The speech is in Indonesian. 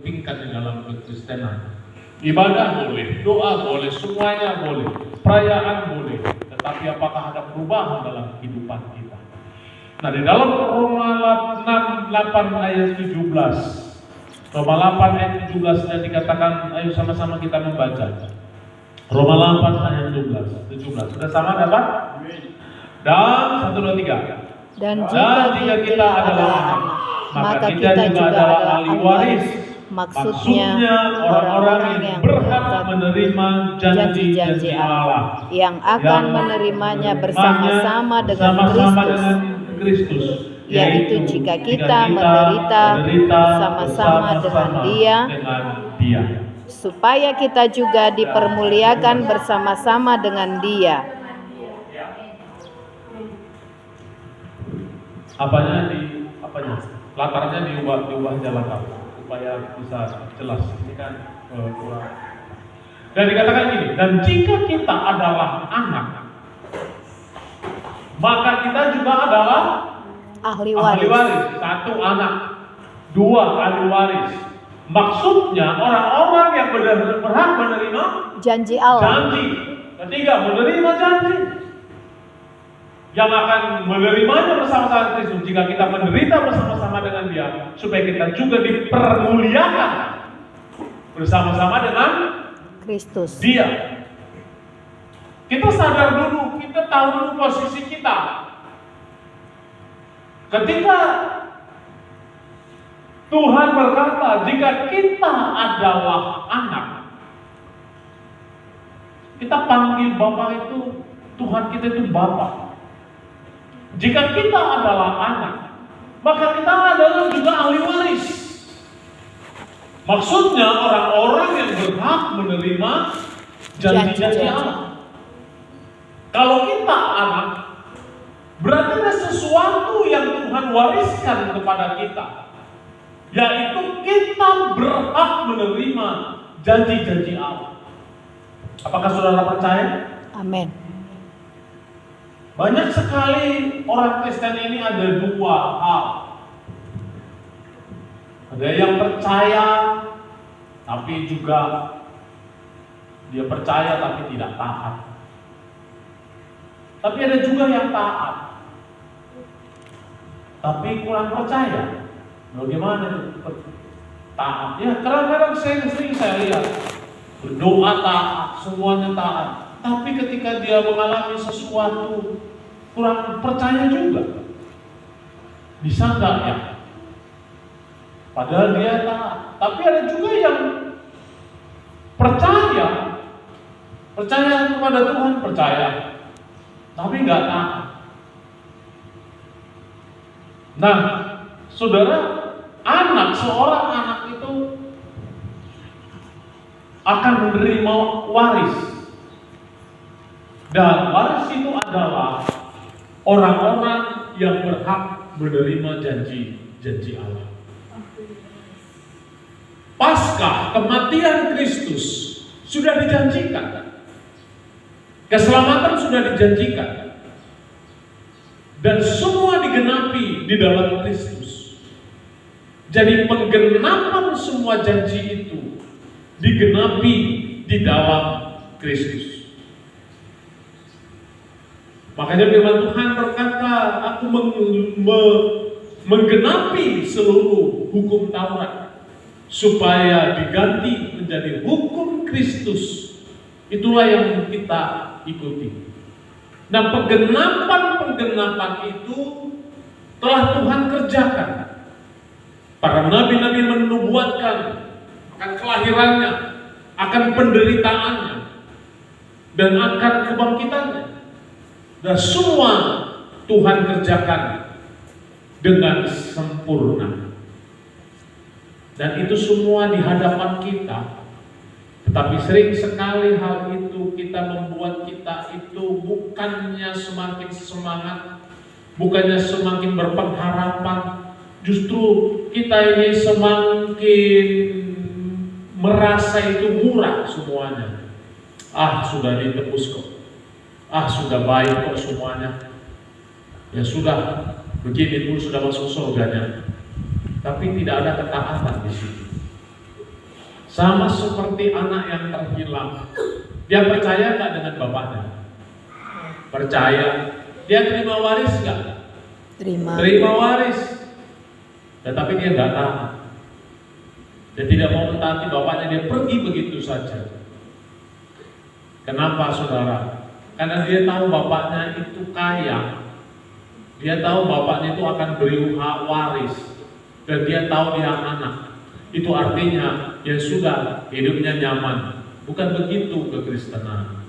kepentingan di dalam kekristenan. Ibadah boleh, doa boleh, semuanya boleh, perayaan boleh, tetapi apakah ada perubahan dalam kehidupan kita? Nah, di dalam Roma 8 ayat 17, Roma 8 ayat 17 dan dikatakan, ayo sama-sama kita membaca. Roma 8 ayat 17. Sudah sama dapat? Dan 1, 2, 3. Dan jika kita adalah anak, maka kita juga adalah ahli waris. Maksudnya orang-orang yang berhak menerima janji-janji Allah, yang akan menerimanya bersama-sama dengan Kristus, yaitu jika kita menderita bersama-sama dengan Dia, supaya kita juga dipermuliakan bersama-sama dengan Dia. Latarnya diubah jalan supaya bisa jelas. Ini kan kurang. Dan dikatakan gini, dan jika kita adalah anak, maka kita juga adalah ahli waris. 1 anak, 2 ahli waris. Maksudnya orang-orang yang berhak menerima janji Allah. Janji. Ketiga, menerima janji. Yang akan menerimanya bersama-sama Kristus jika kita menderita bersama-sama dengan Dia, supaya kita juga dipermuliakan bersama-sama dengan Kristus. Dia. Kita sadar dulu, kita tahu dulu posisi kita. Ketika Tuhan berkata, jika kita adalah anak, kita panggil Bapa itu, Tuhan kita itu Bapa. Jika kita adalah anak, maka kita adalah juga ahli waris. Maksudnya orang-orang yang berhak menerima janji-janji Allah. Kalau kita anak, berarti ada sesuatu yang Tuhan wariskan kepada kita, yaitu kita berhak menerima janji-janji Allah. Apakah saudara percaya? Amin. Banyak sekali orang Kristen ini ada 2 hal. Ada yang percaya, tapi juga dia percaya tapi tidak taat. Tapi ada juga yang taat, tapi kurang percaya. Bagaimana taat? Ya kadang-kadang sering saya lihat berdoa taat, semuanya taat. Tapi ketika dia mengalami sesuatu kurang percaya juga. Bisa enggak ya? Padahal dia taat. Tapi ada juga yang percaya kepada Tuhan, percaya, tapi enggak taat. Nah, saudara, seorang anak itu akan menerima waris. Dan waris itu adalah orang-orang yang berhak menerima janji-janji Allah. Pasca kematian Kristus sudah dijanjikan. Keselamatan sudah dijanjikan. Dan semua digenapi di dalam Kristus. Jadi penggenapan semua janji itu digenapi di dalam Kristus. Makanya firman Tuhan berkata, aku menggenapi seluruh hukum Taurat supaya diganti menjadi hukum Kristus. Itulah yang kita ikuti. Nah, penggenapan itu telah Tuhan kerjakan. Para nabi-nabi menubuatkan akan kelahirannya, akan penderitaannya, dan akan kebangkitannya. Dan semua Tuhan kerjakan dengan sempurna. Dan itu semua di hadapan kita. Tetapi sering sekali hal itu kita membuat kita itu bukannya semakin semangat, bukannya semakin berpengharapan. Justru kita ini semakin merasa itu murah semuanya. Sudah ditebus kok. Sudah baik kok semuanya. Ya sudah, begini pun sudah masuk surganya. Tapi tidak ada ketaatan di situ. Sama seperti anak yang terhilang. Dia percaya nggak dengan bapaknya? Percaya. Dia terima waris nggak? Terima waris. Tetapi dia nggak taat. Dia tidak mau mentaati bapaknya, dia pergi begitu saja. Kenapa saudara? Karena dia tahu bapaknya itu kaya. Dia tahu bapaknya itu akan beri hak waris. Dan dia tahu dia anak. Itu artinya ya sudah, hidupnya nyaman. Bukan begitu kekristenan.